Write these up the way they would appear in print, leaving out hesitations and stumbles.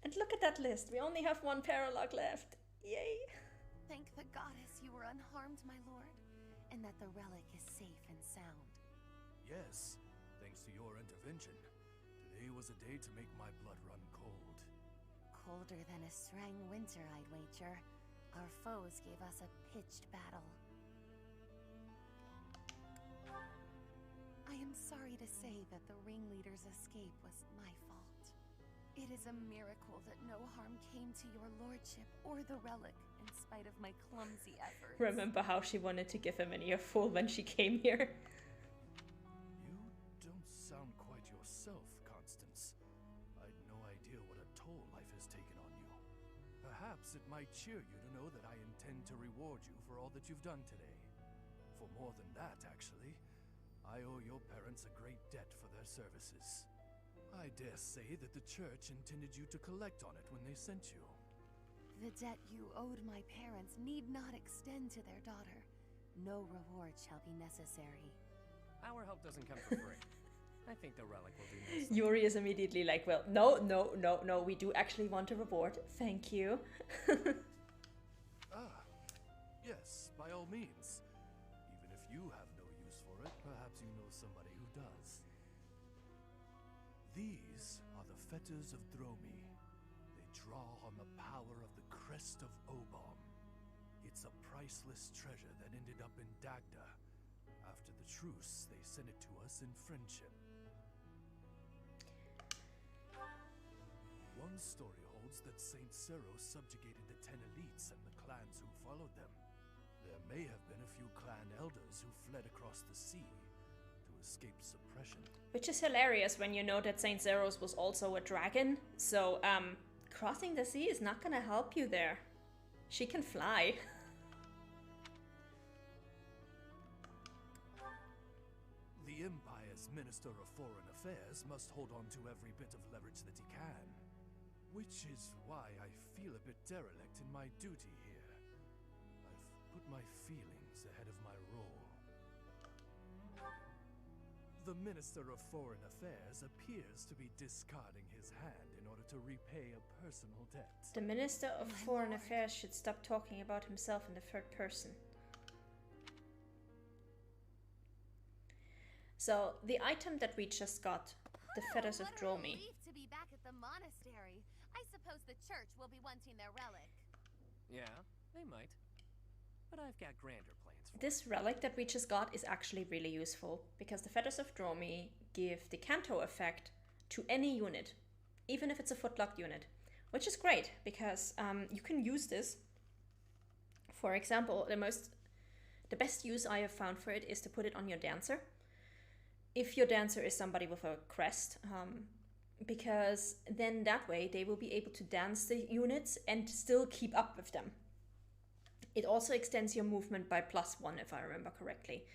And look at that list. We only have one paralogue left. Yay. Thank the goddess you were unharmed, my lord, and that the relic is safe and sound. Yes, thanks to your intervention. Today was a day to make my blood run cold. Colder than a Srang winter, I'd wager. Our foes gave us a pitched battle. I am sorry to say that the ringleader's escape was my fault. It is a miracle that no harm came to your lordship or the relic, in spite of my clumsy efforts. Remember how she wanted to give him an earful when she came here? You don't sound quite yourself, Constance. I'd no idea what a toll life has taken on you. Perhaps it might cheer you to know that I intend to reward you for all that you've done today. For more than that, actually. I owe your parents a great debt for their services. I dare say that the church intended you to collect on it when they sent you. The debt you owed my parents need not extend to their daughter. No reward shall be necessary. Our help doesn't come for free. I think the relic will do nicely. Yuri is immediately like, well, no, we do actually want a reward. Thank you. Ah, yes, by all means. Even if you have no use for it, perhaps you know somebody who does. These are the fetters of Dromi. They draw on the power of the crest of Obon. It's a priceless treasure that ended up in Dagda. After the truce, they sent it to us in friendship. One story holds that Saint Seros subjugated the 10 elites and the clans who followed them. There may have been a few clan elders who fled across the sea to escape suppression. Which is hilarious when you know that Saint Zeros was also a dragon. So, crossing the sea is not gonna help you there. She can fly. The Empire's Minister of Foreign Affairs must hold on to every bit of leverage that he can. Which is why I feel a bit derelict in my duty here. I've put my feelings ahead of my role. The Minister of Foreign Affairs appears to be discarding his hand in order to repay a personal debt. The Minister of Foreign Affairs should stop talking about himself in the third person. So, the item that we just got, the Fetters of Dromi. Relief to be back at the monastery. I suppose the church will be wanting their relic. Yeah, they might. But I've got grander plans for This relic that we just got is actually really useful, because the Fetters of Dromi give the Canto effect to any unit, even if it's a footlocked unit, which is great, because you can use this. For example, the best use I have found for it is to put it on your dancer. If your dancer is somebody with a crest, because then that way they will be able to dance the units and still keep up with them. It also extends your movement by +1, if I remember correctly.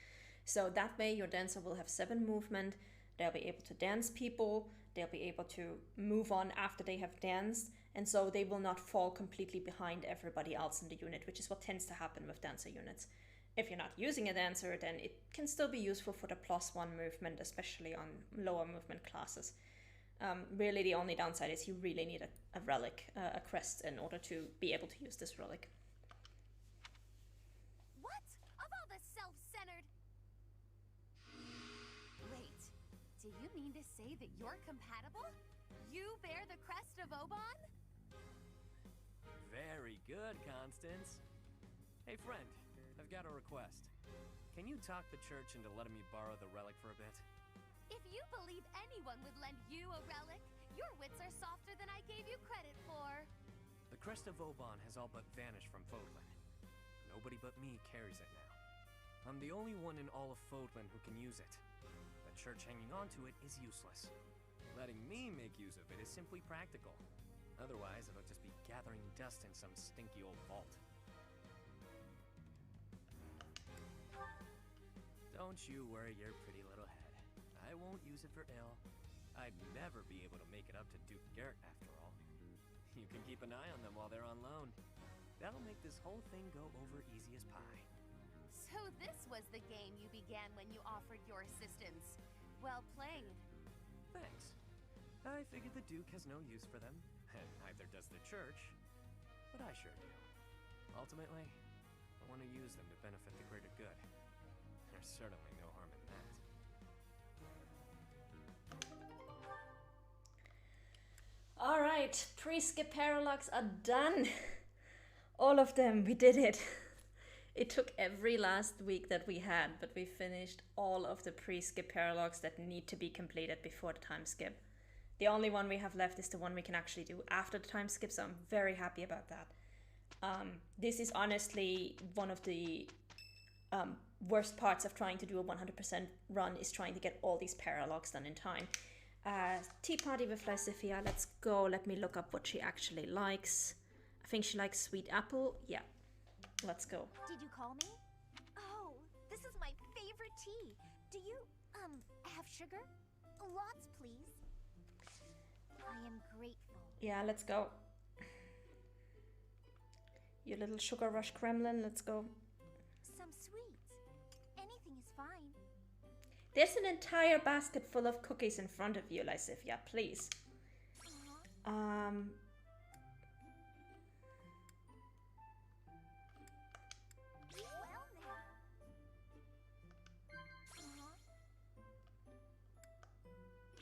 So that way your dancer will have 7 movement, they'll be able to dance people, they'll be able to move on after they have danced, and so they will not fall completely behind everybody else in the unit, which is what tends to happen with dancer units. If you're not using a dancer, then it can still be useful for the +1 movement, especially on lower movement classes. Really, the only downside is you really need a relic, a crest, in order to be able to use this relic. What? Of all the self-centered... Wait, do you mean to say that you're compatible? You bear the crest of Obon? Very good, Constance. Hey, friend, I've got a request. Can you talk the church into letting me borrow the relic for a bit? If you believe anyone would lend you a relic, your wits are softer than I gave you credit for. The crest of Obon has all but vanished from Fodlan. Nobody but me carries it now. I'm the only one in all of Fodlan who can use it. The church hanging on to it is useless. Letting me make use of it is simply practical. Otherwise, it'll just be gathering dust in some stinky old vault. Don't you worry your pretty little head. I won't use it for ill. I'd never be able to make it up to Duke Garrett after all. You can keep an eye on them while they're on loan. That'll make this whole thing go over easy as pie. So this was the game you began when you offered your assistance. Well played. Thanks. I figured the Duke has no use for them, and neither does the Church, but I sure do. Ultimately, I want to use them to benefit the greater good. There's certainly no harm in that. Alright, pre-skip paralogues are done. All of them, we did it. It took every last week that we had, but we finished all of the pre-skip paralogues that need to be completed before the time skip. The only one we have left is the one we can actually do after the time skip, so I'm very happy about that. This is honestly one of the worst parts of trying to do a 100% run, is trying to get all these paralogues done in time. Tea party with Lysithia, let's go. Let me look up what she actually likes. I think she likes sweet apple. Yeah, let's go. Did you call me? Oh, this is my favorite tea. Do you, have sugar? Lots, please. I am grateful. Yeah, let's go. You little sugar rush gremlin, let's go. Some sweets. Anything is fine. There's an entire basket full of cookies in front of you, Lysithia, please. Well now.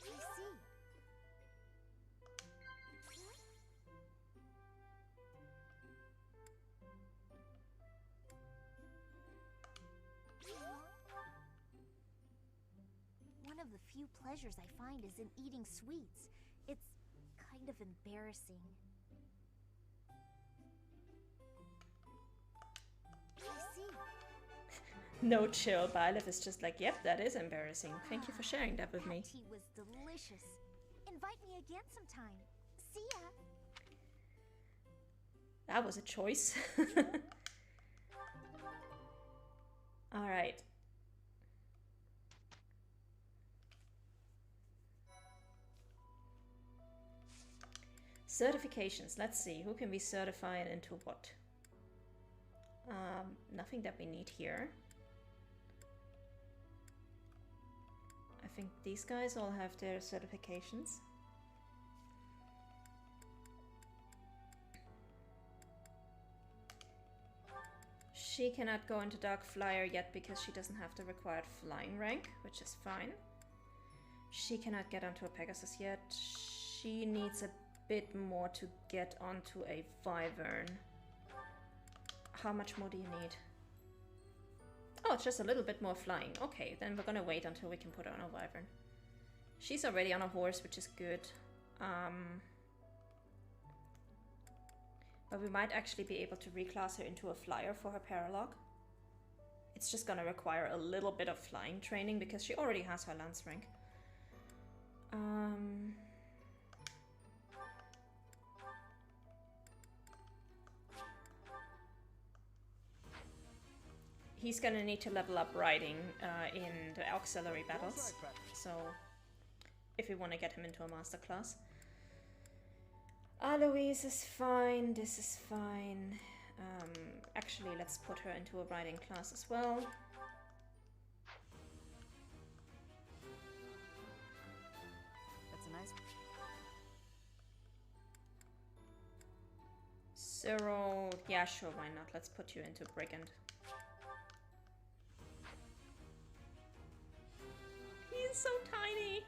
I see. One of the few pleasures I find is in eating sweets. It's kind of embarrassing. I see. No chill, Byleth is just like, yep, that is embarrassing. Thank you for sharing that with me. That tea was delicious. Invite me again sometime. See ya. That was a choice. Alright. Certifications. Let's see. Who can we certify it into what? Nothing that we need here. I think these guys all have their certifications. She cannot go into Dark Flyer yet because she doesn't have the required flying rank, which is fine. She cannot get onto a Pegasus yet. She needs a bit more to get onto a Wyvern. How much more do you need? Oh, it's just a little bit more flying. Okay, then we're gonna wait until we can put her on a Wyvern. She's already on a horse, which is good. But we might actually be able to reclass her into a flyer for her paralogue. It's just gonna require a little bit of flying training because she already has her lance rank. He's gonna need to level up riding in the auxiliary battles, so if we want to get him into a master class. Aloise is fine, this is fine. Actually, let's put her into a riding class as well. That's a nice... Zero, yeah, sure, why not? Let's put you into Brigand. He's so tiny!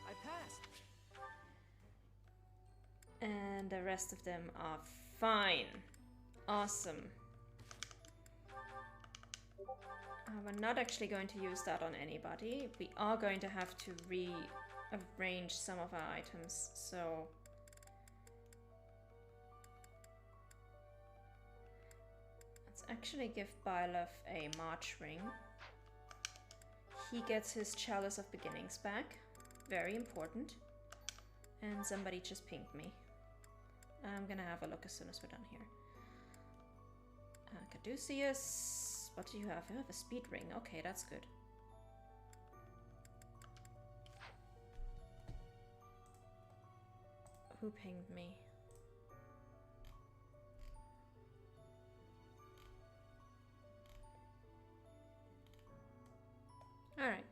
I passed! And the rest of them are fine. Awesome. We're not actually going to use that on anybody. We are going to have to rearrange some of our items, so... Let's actually give Byleth a March Ring. He gets his Chalice of Beginnings back. Very important. And somebody just pinged me. I'm gonna have a look as soon as we're done here. Caduceus, what do you have? You have a speed ring. Okay, that's good. Who pinged me? Alright.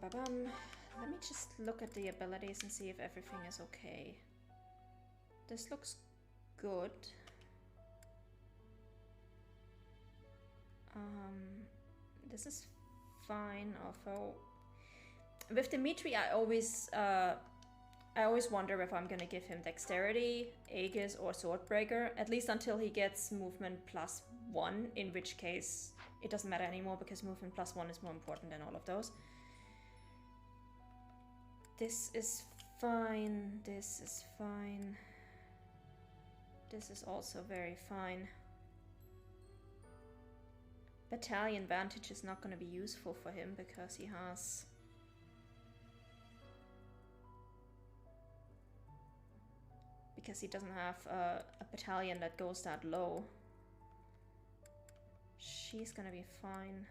Ba-bum. Let me just look at the abilities and see if everything is okay. This looks good. This is fine, although with Dimitri I always wonder if I'm gonna give him Dexterity, Aegis, or Swordbreaker, at least until he gets Movement +1, in which case it doesn't matter anymore because Movement +1 is more important than all of those. This is fine, this is fine. This is also very fine. Battalion Vantage is not going to be useful for him because he has... Because he doesn't have a battalion that goes that low. She's going to be fine.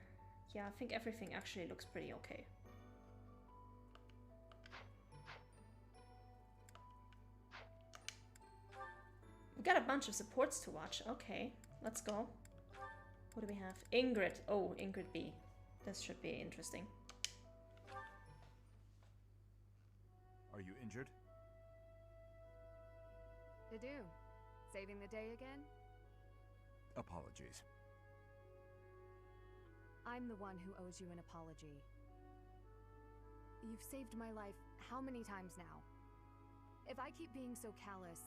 Yeah, I think everything actually looks pretty okay. We got a bunch of supports to watch. Okay, let's go. What do we have? Ingrid. Oh, Ingrid B. This should be interesting. Are you injured? To do. Saving the day again? Apologies. I'm the one who owes you an apology. You've saved my life how many times now? If I keep being so callous,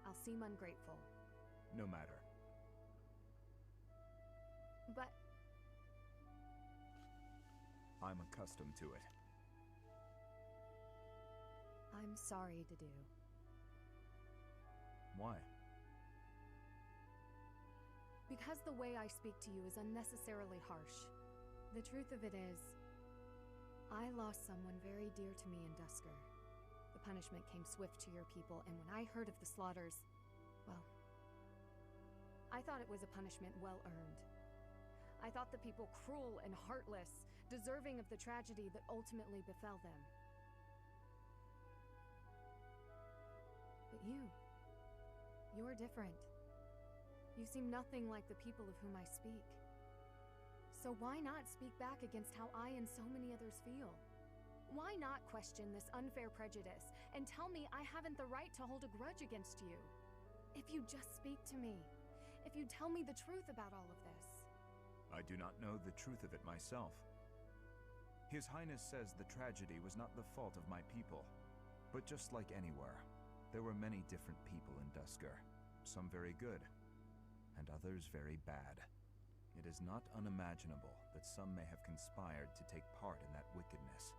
I'll seem ungrateful. No matter. But... I'm accustomed to it. I'm sorry, Dedu. Why? Because the way I speak to you is unnecessarily harsh. The truth of it is, I lost someone very dear to me in Dusker. The punishment came swift to your people, and when I heard of the slaughters, well, I thought it was a punishment well earned. I thought the people cruel and heartless, deserving of the tragedy that ultimately befell them. But you're different. You seem nothing like the people of whom I speak. So why not speak back against how I and so many others feel? Why not question this unfair prejudice and tell me I haven't the right to hold a grudge against you? If you just speak to me, if you tell me the truth about all of this. I do not know the truth of it myself. His Highness says the tragedy was not the fault of my people. But just like anywhere, there were many different people in Dusker. Some very good, and others very bad. It is not unimaginable that some may have conspired to take part in that wickedness.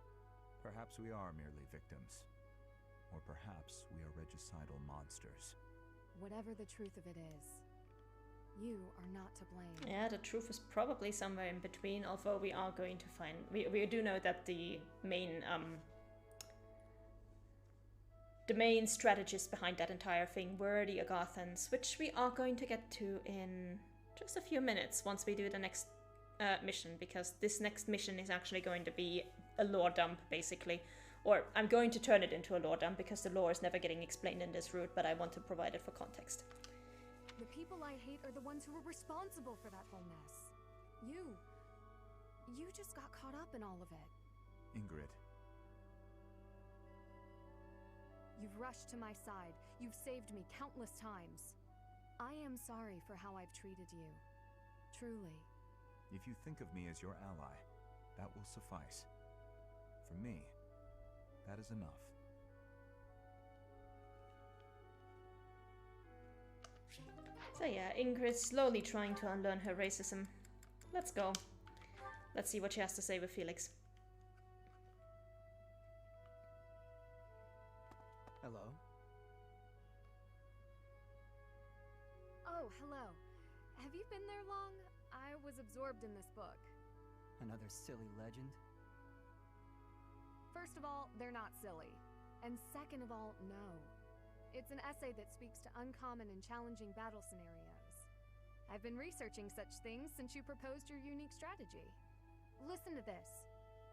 Perhaps we are merely victims. Or perhaps we are regicidal monsters. Whatever the truth of it is, you are not to blame. Yeah, the truth is probably somewhere in between, although we are going to find... We do know that the main strategists behind that entire thing were the Agathans, which we are going to get to in just a few minutes once we do the next mission, because this next mission is actually going to be a lore dump, basically. Or I'm going to turn it into a lore dump because the lore is never getting explained in this route, but I want to provide it for context. The people I hate are the ones who were responsible for that whole mess. You just got caught up in all of it. Ingrid. You've rushed to my side. You've saved me countless times. I am sorry for how I've treated you. Truly. If you think of me as your ally, that will suffice. For me, that is enough. So yeah, Ingrid's slowly trying to unlearn her racism. Let's go. Let's see what she has to say with Felix. Hello? Oh, hello. Have you been there long? I was absorbed in this book. Another silly legend? First of all, they're not silly. And second of all, no. It's an essay that speaks to uncommon and challenging battle scenarios. I've been researching such things since you proposed your unique strategy. Listen to this.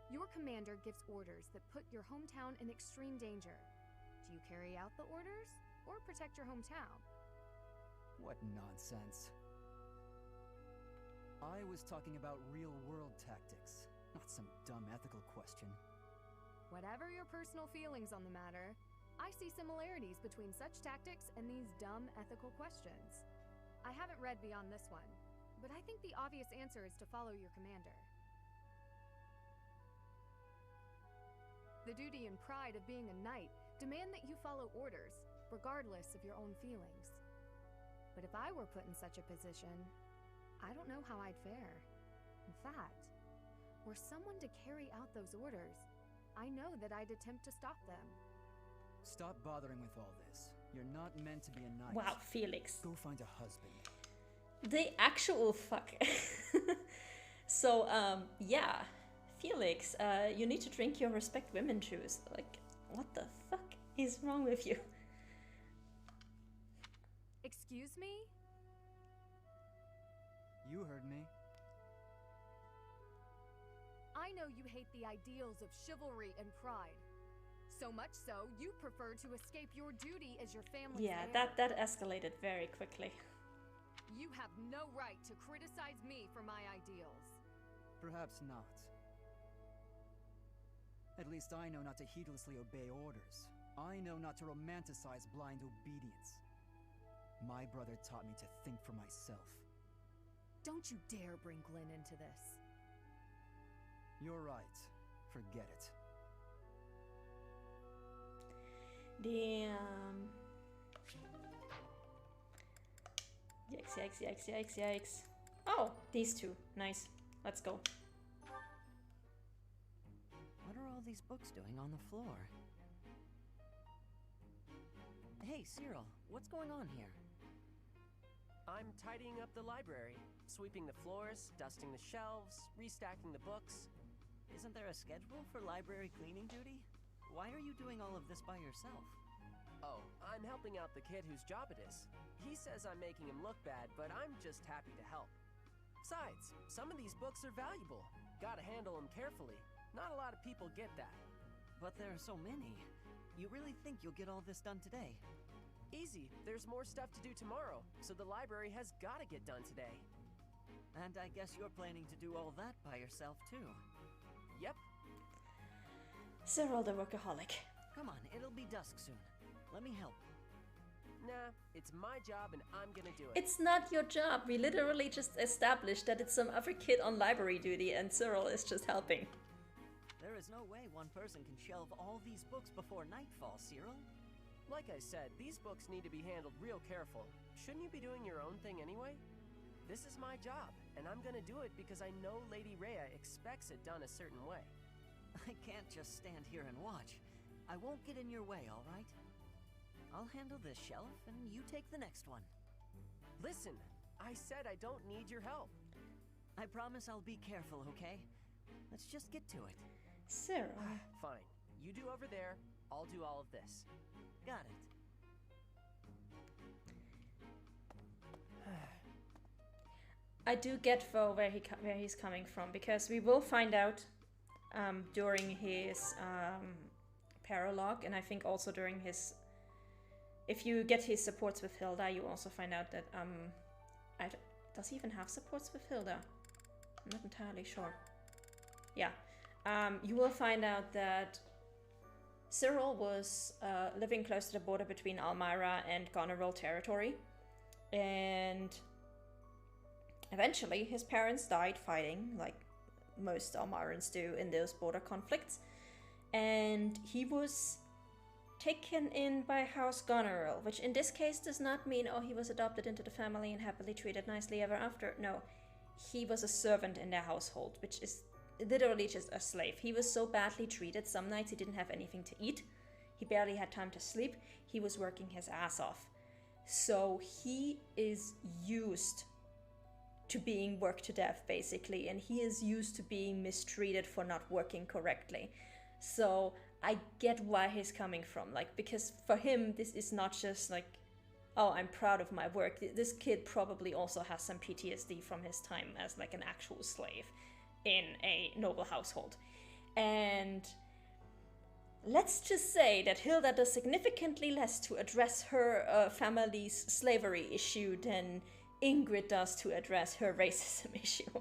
Your commander gives orders that put your hometown in extreme danger. Do you carry out the orders, or protect your hometown? What nonsense. I was talking about real-world tactics, not some dumb ethical question. Whatever your personal feelings on the matter, I see similarities between such tactics and these dumb ethical questions. I haven't read beyond this one, but I think the obvious answer is to follow your commander. The duty and pride of being a knight demand that you follow orders, regardless of your own feelings. But if I were put in such a position, I don't know how I'd fare. In fact, were someone to carry out those orders, I know that I'd attempt to stop them. Stop bothering with all this. You're not meant to be a knight. Wow, Felix. Go find a husband. The actual fuck. So, yeah. Felix, you need to drink your respect women juice. Like, what the fuck is wrong with you? Excuse me? You heard me. I know you hate the ideals of chivalry and pride. So much so, you prefer to escape your duty as your family's Yeah, heir. that escalated very quickly. You have no right to criticize me for my ideals. Perhaps not. At least I know not to heedlessly obey orders. I know not to romanticize blind obedience. My brother taught me to think for myself. Don't you dare bring Glenn into this. You're right. Forget it. Damn. Yikes, yikes, yikes, yikes, yikes. Oh, these two. Nice. Let's go. What are all these books doing on the floor? Hey, Cyril, what's going on here? I'm tidying up the library, sweeping the floors, dusting the shelves, restacking the books. Isn't there a schedule for library cleaning duty? Why are you doing all of this by yourself? Oh, I'm helping out the kid whose job it is. He says I'm making him look bad, but I'm just happy to help. Besides, some of these books are valuable. Gotta handle them carefully. Not a lot of people get that. But there are so many. You really think you'll get all this done today? Easy. There's more stuff to do tomorrow, so the library has gotta get done today. And I guess you're planning to do all that by yourself, too. Yep. Cyril the workaholic. Come on, it'll be dusk soon. Let me help. Nah, it's my job and I'm gonna do it. It's not your job. We literally just established that it's some other kid on library duty and Cyril is just helping. There is no way one person can shelve all these books before nightfall, Cyril. Like I said, these books need to be handled real careful. Shouldn't you be doing your own thing anyway? This is my job, and I'm gonna do it because I know Lady Rhea expects it done a certain way. I can't just stand here and watch. I won't get in your way, all right? I'll handle this shelf, and you take the next one. Listen, I said I don't need your help. I promise I'll be careful, okay? Let's just get to it. Cyril. Fine. You do over there, I'll do all of this. Got it. I do get though where he's coming from, because we will find out during his paralogue, and I think also during his, if you get his supports with Hilda, you also find out that does he even have supports with Hilda? I'm not entirely sure. Yeah, you will find out that Cyril was living close to the border between Almyra and Goneril territory, and eventually his parents died fighting, like most Almyrans do in those border conflicts, and he was taken in by House Goneril, which in this case does not mean, oh, he was adopted into the family and happily treated nicely ever after. No, he was a servant in their household, which is literally just a slave. He was so badly treated, some nights he didn't have anything to eat, he barely had time to sleep, he was working his ass off. So he is used to being worked to death, basically, and he is used to being mistreated for not working correctly. So I get why he's coming from, like, because for him this is not just like, oh, I'm proud of my work. This kid probably also has some PTSD from his time as like an actual slave in a noble household. And let's just say that Hilda does significantly less to address her family's slavery issue than Ingrid does to address her racism issue,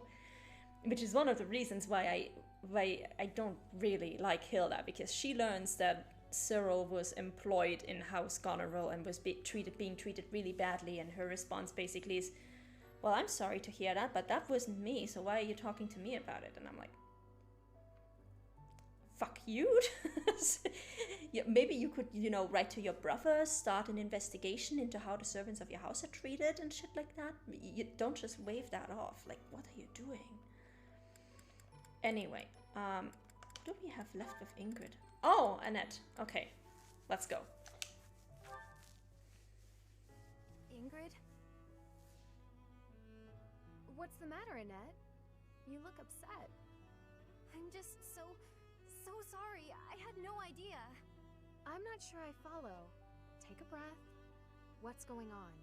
which is one of the reasons why I why I don't really like Hilda, because she learns that Cyril was employed in House Goneril and was being treated really badly, and her response basically is, well, I'm sorry to hear that, but that wasn't me, so why are you talking to me about it? And I'm like, fuck you. Yeah, maybe you could, you know, write to your brother, start an investigation into how the servants of your house are treated and shit like that. You don't just wave that off. Like, what are you doing? Anyway, what do we have left with Ingrid? Oh, Annette. Okay, let's go. Ingrid? What's the matter, Annette? You look upset. I'm just so sorry. I had no idea. I'm not sure I follow. Take a breath. What's going on?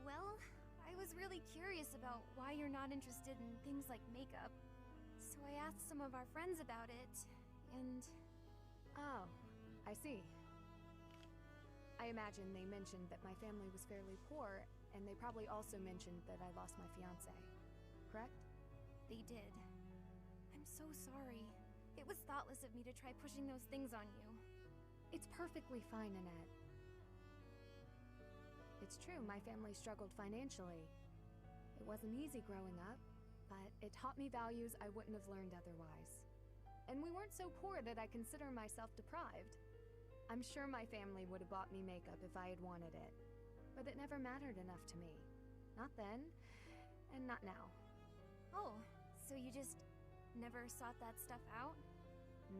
Well, I was really curious about why you're not interested in things like makeup. So I asked some of our friends about it, and... Oh, I see. I imagine they mentioned that my family was fairly poor, and they probably also mentioned that I lost my fiancé. Correct? They did. I'm so sorry. It was thoughtless of me to try pushing those things on you. It's perfectly fine, Annette. It's true, my family struggled financially. It wasn't easy growing up, but it taught me values I wouldn't have learned otherwise. And we weren't so poor that I consider myself deprived. I'm sure my family would have bought me makeup if I had wanted it. But it never mattered enough to me. Not then, and not now. Oh, so you just never sought that stuff out?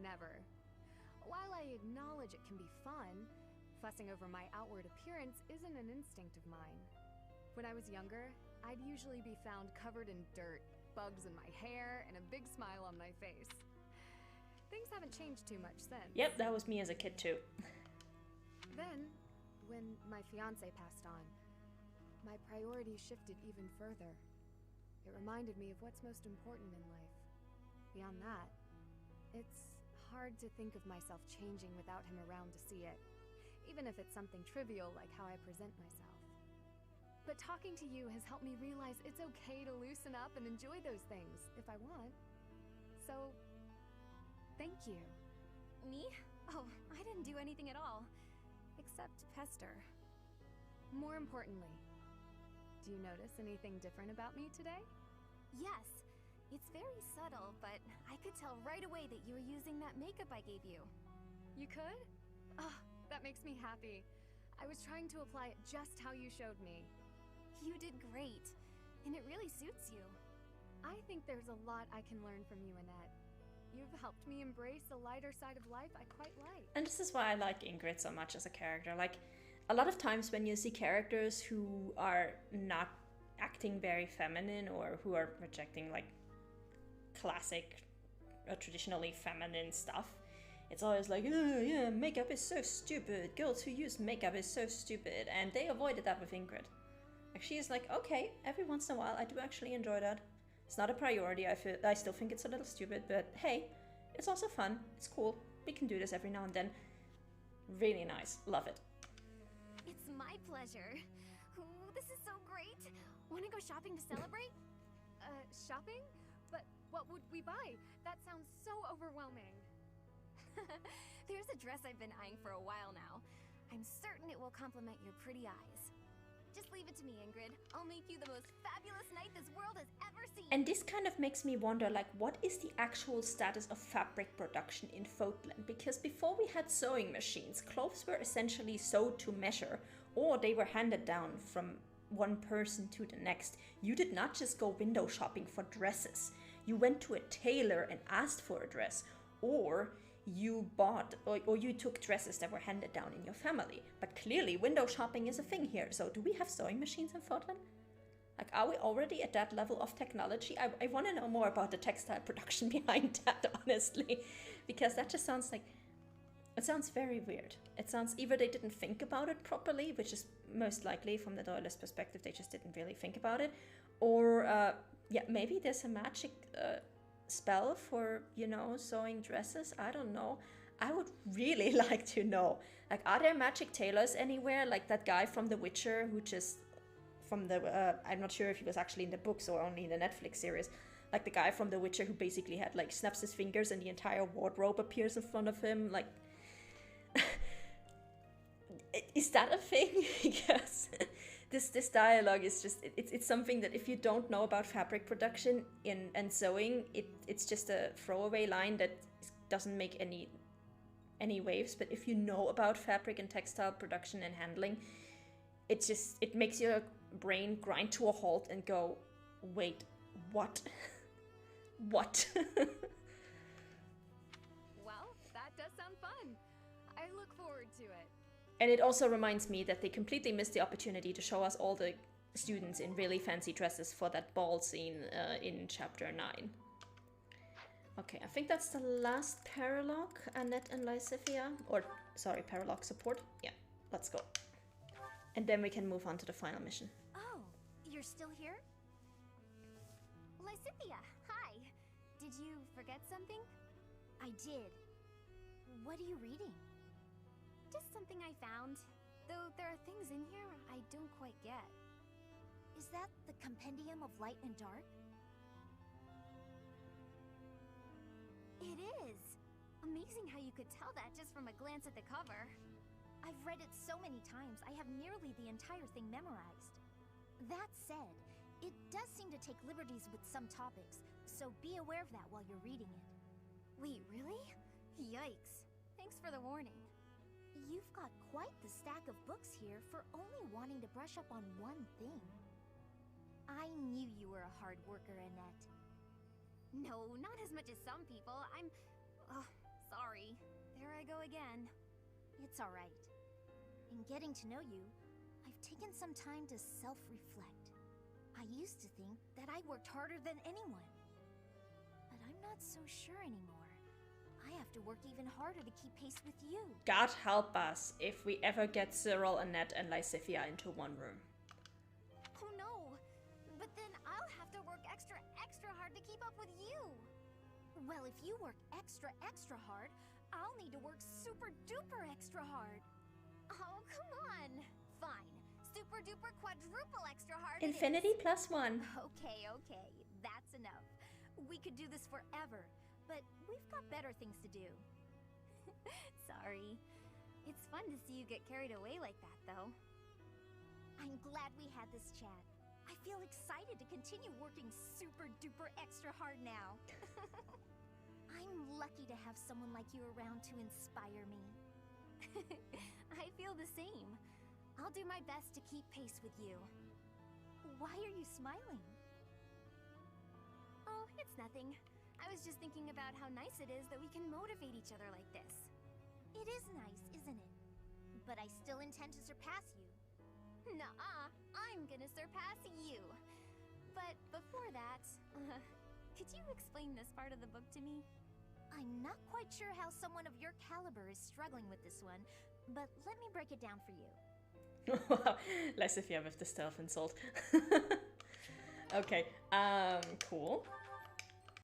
Never. While I acknowledge it can be fun, fussing over my outward appearance isn't an instinct of mine. When I was younger, I'd usually be found covered in dirt, bugs in my hair, and a big smile on my face. Things haven't changed too much since. Yep, that was me as a kid too. Then, when my fiancé passed on, my priorities shifted even further. It reminded me of what's most important in life. Beyond that, it's hard to think of myself changing without him around to see it, even if it's something trivial like how I present myself. But talking to you has helped me realize it's okay to loosen up and enjoy those things, if I want. So, thank you. Me? Oh, I didn't do anything at all. Except pester. More importantly, do you notice anything different about me today? Yes. It's very subtle, but I could tell right away that you were using that makeup I gave you. You could? Oh, that makes me happy. I was trying to apply it just how you showed me. You did great, and it really suits you. I think there's a lot I can learn from you, Annette. You've helped me embrace a lighter side of life I quite like. And this is why I like Ingrid so much as a character. Like, a lot of times when you see characters who are not acting very feminine, or who are rejecting like classic traditionally feminine stuff, it's always like, oh yeah, makeup is so stupid, girls who use makeup is so stupid, and they avoided that with Ingrid. Like, she's like, okay, every once in a while I do actually enjoy that. It's not a priority. I still think it's a little stupid, but hey, it's also fun, it's cool, we can do this every now and then. Really nice, love it. It's my pleasure. Ooh, this is so great. Wanna go shopping to celebrate? Shopping? But what would we buy? That sounds so overwhelming. There's a dress I've been eyeing for a while now. I'm certain it will complement your pretty eyes. Just leave it to me, Ingrid. I'll make you the most fabulous knight this world has ever seen. And this kind of makes me wonder, like, what is the actual status of fabric production in Fodlan? Because before we had sewing machines, clothes were essentially sewed to measure, or they were handed down from one person to the next. You did not just go window shopping for dresses. You went to a tailor and asked for a dress, or you bought or you took dresses that were handed down in your family. But clearly window shopping is a thing here. So do we have sewing machines in Fodlan? Like, are we already at that level of technology? I want to know more about the textile production behind that, honestly, because that just sounds like, it sounds very weird. It sounds either they didn't think about it properly, which is most likely from the Doylist perspective, they just didn't really think about it, or yeah, maybe there's a magic spell for, you know, sewing dresses. I don't know. I would really like to know. Like, are there magic tailors anywhere? Like that guy from The Witcher who just, from the, I'm not sure if he was actually in the books or only in the Netflix series, like the guy from The Witcher who basically had like snaps his fingers and the entire wardrobe appears in front of him. Like, is that a thing? Because this dialogue is just it's something that if you don't know about fabric production and sewing, it's just a throwaway line that doesn't make any waves. But if you know about fabric and textile production and handling, it makes your brain grind to a halt and go, wait, what? What? Well, that does sound fun. I look forward to it. And it also reminds me that they completely missed the opportunity to show us all the students in really fancy dresses for that ball scene in chapter 9. Okay, I think that's the last paralogue, Annette and Lysithia. Or, sorry, paralogue support. Yeah, let's go. And then we can move on to the final mission. Oh, you're still here? Lysithia, hi. Did you forget something? I did. What are you reading? Just something I found. Though there are things in here I don't quite get. Is that the Compendium of Light and Dark? It is! Amazing how you could tell that just from a glance at the cover. I've read it so many times, I have nearly the entire thing memorized. That said, it does seem to take liberties with some topics, so be aware of that while you're reading it. Wait, really? Yikes. Thanks for the warning. You've got quite the stack of books here for only wanting to brush up on one thing. I knew you were a hard worker, Annette. No, not as much as some people. Oh, sorry. There I go again. It's alright. In getting to know you, I've taken some time to self-reflect. I used to think that I worked harder than anyone. But I'm not so sure anymore. I have to work even harder to keep pace with you. God help us if we ever get Cyril, Annette, and Lysithia into one room. Oh no! But then I'll have to work extra hard to keep up with you! Well, if you work extra hard, I'll need to work super duper extra hard. Oh, come on! Fine. Super duper quadruple extra hard. Infinity plus 1. Okay, that's enough. We could do this forever, but we've got better things to do. Sorry. It's fun to see you get carried away like that, though. I'm glad we had this chat. I feel excited to continue working super duper extra hard now. I'm lucky to have someone like you around to inspire me. I feel the same. I'll do my best to keep pace with you. Why are you smiling? Oh, it's nothing. I was just thinking about how nice it is that we can motivate each other like this. It is nice, isn't it? But I still intend to surpass you. Nuh-uh, I'm gonna surpass you. But before that, could you explain this part of the book to me? I'm not quite sure how someone of your caliber is struggling with this one, but let me break it down for you. Lysithia with the stealth insult. Okay, cool.